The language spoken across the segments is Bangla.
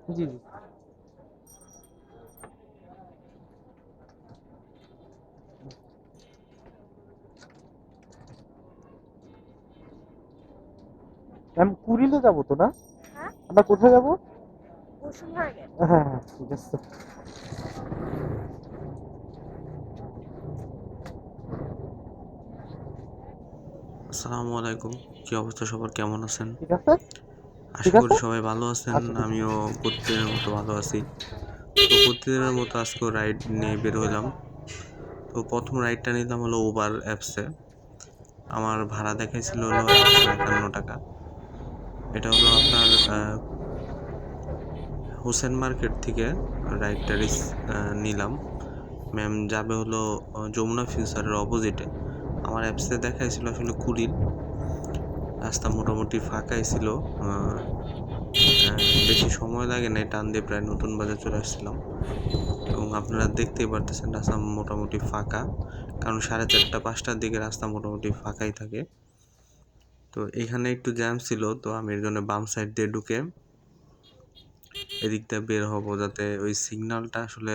জি, জি। ম্যাম কুড়িলে যাবো তো না? হ্যাঁ, আমরা কোথায় যাবো? বসুন্ধরা গেট। হ্যাঁ, হ্যাঁ, ঠিক আছে। আসসালামু আলাইকুম। কি অবস্থা সবার? কেমন আছেন? ঠিক আছে? আশা ঠিক করি আছে? সবাই ভালো আছেন। আচ্ছা, ঠিক আছে। আমিও প্রতিদিনের মতো ভালো আছি। তো প্রতিদিনের মতো আজকেও রাইড নিয়ে বের হইলাম। তো ১ম রাইডটা নিলাম হলো উবার অ্যাপসে। আমার ভাড়া দেখাইছিল হলো ৳১৫১। এটা হলো আপনার হোসেন মার্কেট থেকে রাইডটা নিলাম। ম্যাম যাবে হলো যমুনা ফিউচারের অপোজিটে। আমার অ্যাপসে দেখাইছিল আসলে কুড়িল। রাস্তা মোটামুটি ফাঁকাই ছিল। আ বেশি সময় লাগে নাই, টান দিয়ে প্রায় নতুন বাজার চলে আসছিলাম। এবং আপনারা দেখতেই পারতেছেন রাস্তা মোটামুটি ফাঁকা, কারণ 4:30-5টার দিকে রাস্তা মোটামুটি ফাঁকাই থাকে। তো এখানে একটু জ্যাম ছিল, তো আমি এর জন্য বাম সাইড দিয়ে ঢুকে এদিক দিয়ে বের হব, যাতে ওই সিগন্যালটা আসলে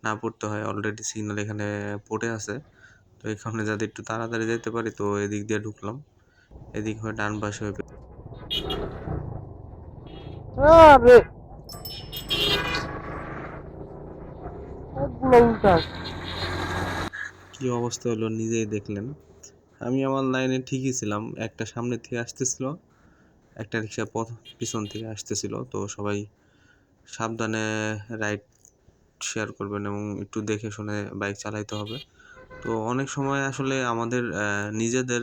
না পড়তে হয়। অলরেডি সিগন্যাল এখানে পড়ে আছে, তো এখানে যাতে একটু তাড়াতাড়ি যেতে পারি, তো এদিক দিয়ে ঢুকলাম। এদিক হয়ে ডান পাশে হয়ে আরে! সবগুলো উল্টা। কি অবস্থা হলো নিজেই দেখলেন। আমি আমার লাইনে ঠিকই ছিলাম, একটা সামনে থেকে আসতেছিল, একটা রিক্সা পিছন থেকে আসতেছিল। তো সবাই সাবধানে রাইড শেয়ার করবেন এবং একটু দেখে শুনে বাইক চালাইতে হবে। তো অনেক সময় আসলে আমাদের নিজেদের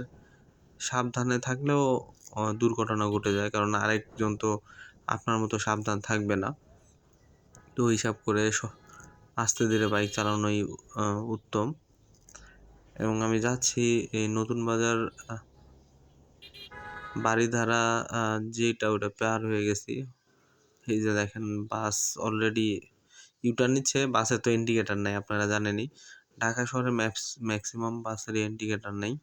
সাবধানে থাকলেও দুর্ঘটনা ঘটে যায়, কারণ আরেকজন তো আপনার মতো সাবধান থাকবে না। তো হিসাব করে আস্তে ধীরে বাইক চালানোই উত্তম। এবং আমি যাচ্ছি এই নতুন বাজার বারিধারা, যেটা ওটা পার হয়ে গেছি। এই যে দেখেন বাস অলরেডি ইউটার্ন নিচ্ছে। বাসে তো ইন্ডিকেটর নাই, আপনারা জানেনই। ঢাকা শহরে ম্যাক্সিমাম বাসের ইন্ডিকেটর নেই।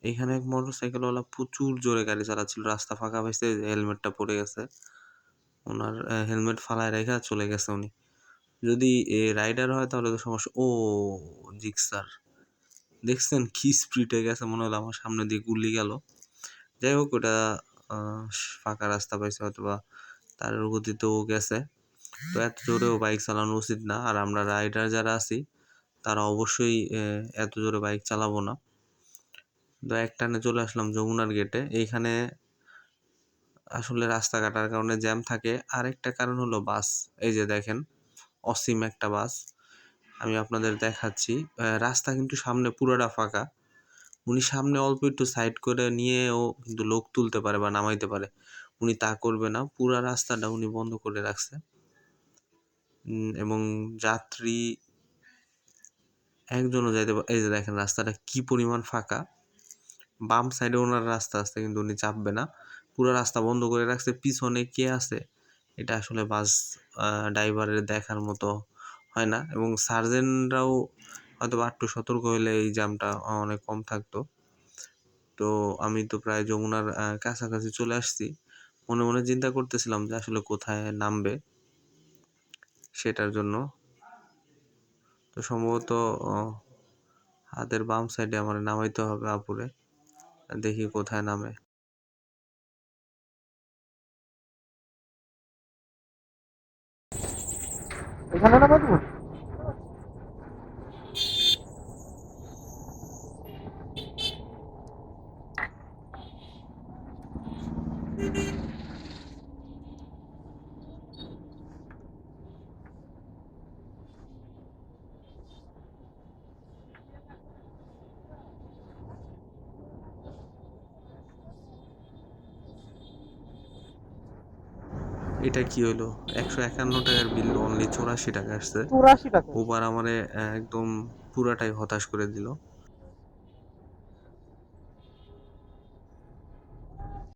এখানে এক মোটরসাইকেলওয়ালা প্রচুর জোরে গাড়ি চালাচ্ছিল, রাস্তা ফাঁকা পাইছে, হেলমেটটা পড়ে গেছে। ওনার হেলমেট ফালায় রেখে চলে গেছে উনি। যদি রাইডার হয় তাহলে তো সমস্যা। ও জিক্সার, দেখছেন কি স্পিডে গেছে, মনে হলো আমার সামনে দিয়ে গুলি গেল। যাই হোক, ওটা ফাঁকা রাস্তা পাইছে, হয়তো বা তার গতিতেও গেছে। তো এত জোরেও বাইক চালানো উচিত না। আর আমরা রাইডার যারা আছি তারা অবশ্যই এত জোরে বাইক চালাবো না। তো একটানে চলে আসলাম যমুনার গেটে। এইখানে আসলে রাস্তা কাটার কারণে জ্যাম থাকে। আরেকটা কারণ হলো বাস। এই যে দেখেন অসীম একটা বাস, আমি আপনাদের দেখাচ্ছি। রাস্তা কিন্তু সামনে পুরোটা ফাঁকা। উনি সামনে অল্প একটু সাইড করে নিয়েও কিন্তু লোক তুলতে পারে বা নামাইতে পারে। উনি তা করবে না, পুরা রাস্তাটা উনি বন্ধ করে রাখছে। এবং যাত্রী একজনও যাইতে এই যে দেখেন রাস্তাটা কি পরিমাণ ফাঁকা। বাম সাইডে ওনার রাস্তা আছে, কিন্তু উনি চাপবে না। পুরো রাস্তা বন্ধ করে রাখছে। পিছনে কে আছে এটা আসলে বাস ড্রাইভারের দেখার মতো হয় না। এবং সার্জেন্টরাও হয়তো বা একটু সতর্ক হলে এই জ্যামটা অনেক কম থাকতো। তো আমি তো প্রায় যমুনার কাছাকাছি চলে আসছি। মনে মনে চিন্তা করতেছিলাম যে আসলে কোথায় নামবে সেটার জন্য। তো সম্ভবত হাতের বাম সাইডে আমার নামাইতে হবে আপুরে। দেখি কোথায় নামে। এখানে নামাই দেবো? এটা কি হইলো? ৳১৫১ বিল অনলি ৳৮৪ আসছে। 84 টাকা। উবার আমারে একদম পুরাটাই হতাশ করে দিল।